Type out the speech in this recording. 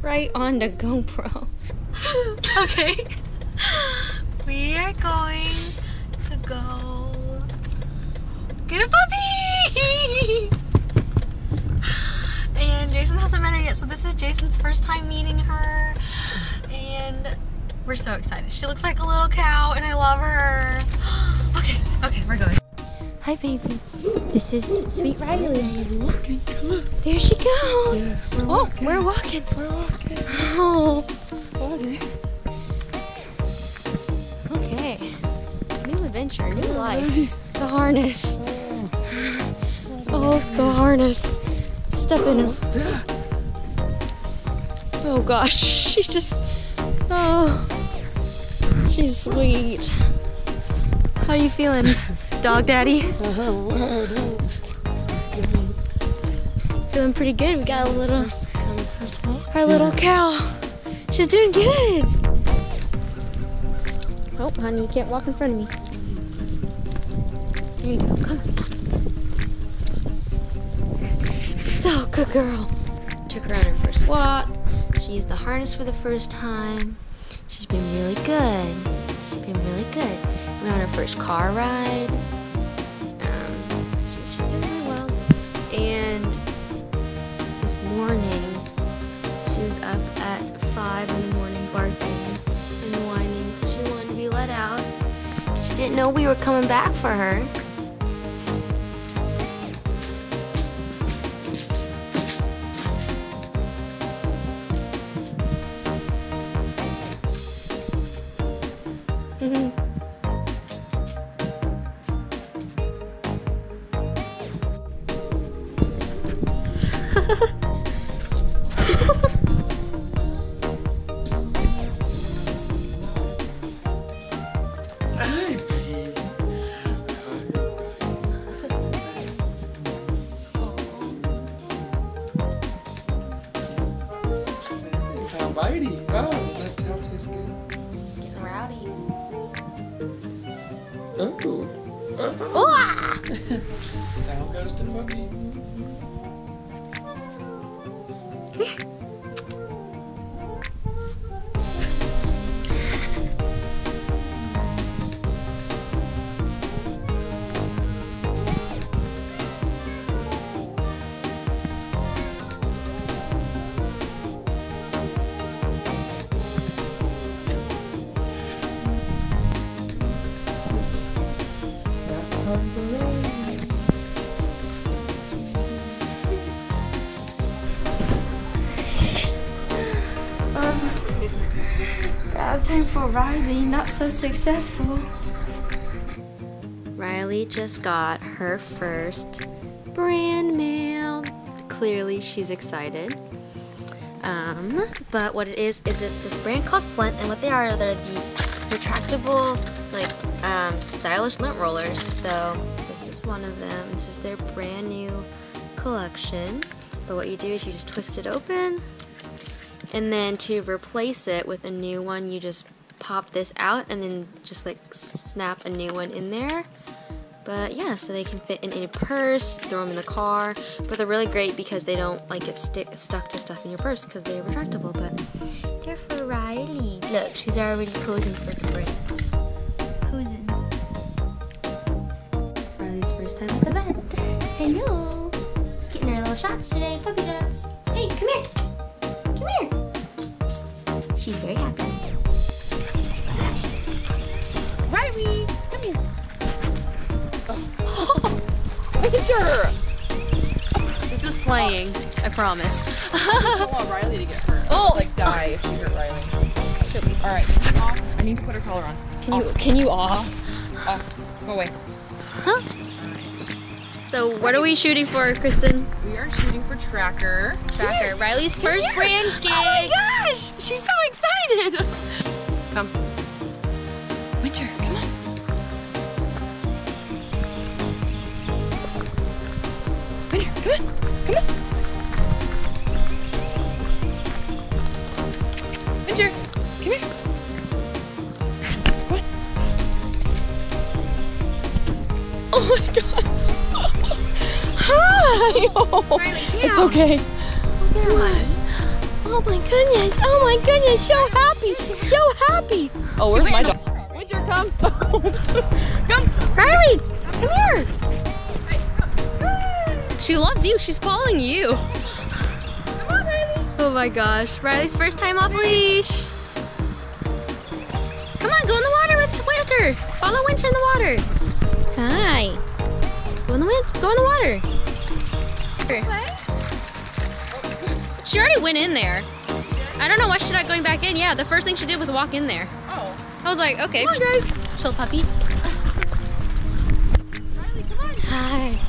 right on the GoPro. Okay. We are going to go get a puppy! And Jason hasn't met her yet, so this is Jason's first time meeting her. And we're so excited. She looks like a little cow and I love her. Okay, we're going. Hi, baby. This is sweet Ryleigh. We're walking. Come on. There she goes. Yeah, We're walking. We're walking. Oh. Walking. Okay. New adventure, new life. The harness. Oh, the harness. Step in. Oh gosh, she just. Oh. She's sweet. How are you feeling, dog daddy? Feeling pretty good. We got a little, our little cow. She's doing good. Oh, honey, you can't walk in front of me. Here you go, come on. So, good girl. Took her on her first walk. She used the harness for the first time. She's been really good. She's been really good. Went on her first car ride. She's doing really well. And this morning, she was up at 5 in the morning barking and whining because she wanted to be let out. She didn't know we were coming back for her. Bitey. Oh, does that tail taste good? Getting rowdy. Oh. Ah! Down goes the puppy. Come here. Time for Ryleigh, not so successful. Ryleigh just got her first brand mail. Clearly she's excited. But what it is it's this brand called Flint, and what they are, they're these retractable, like, stylish lint rollers. So this is one of them. This is their brand new collection. But what you do is you just twist it open, and then to replace it with a new one, you just pop this out and then just like snap a new one in there. But yeah, so they can fit in a purse, throw them in the car. But they're really great because they don't like get stuck to stuff in your purse because they're retractable. But they're for Ryleigh. Look, she's already posing for the brands. Posing. Ryleigh's first time at the vet. Hello. Getting her little shots today, puppy shots. Hey, come here. Come here. She's very happy. Ryleigh, come here. Winter! This is playing, I promise. I don't want Ryleigh to get hurt. Oh! Like die if she hurt Ryleigh. Alright, off. I need to put her collar on. Can you off? Off. Go away. Huh? So what are we shooting for, Kristen? We are shooting for Tracker. Tracker. Ryleigh's first brand gig. Oh my gosh! She's so excited! Come. Winter, come on. Winter, come on. Come on. Winter, come here. Come on. Oh my god. Hi! Oh, Ryleigh, down. it's okay. Come on. Oh my goodness. Oh my goodness. So happy. So happy. Oh, where's my dog? Winter, come. Come. Ryleigh, come here. She loves you. She's following you. Come on, Ryleigh. Oh my gosh. Ryleigh's first time off leash. Come on, go in the water with Winter. Follow Winter in the water. Hi. Go in the water. She already went in there. I don't know why she's not going back in. Yeah, the first thing she did was walk in there. Oh. I was like, okay. Come on, guys. Chill, puppy. Ryleigh, come on. Hi.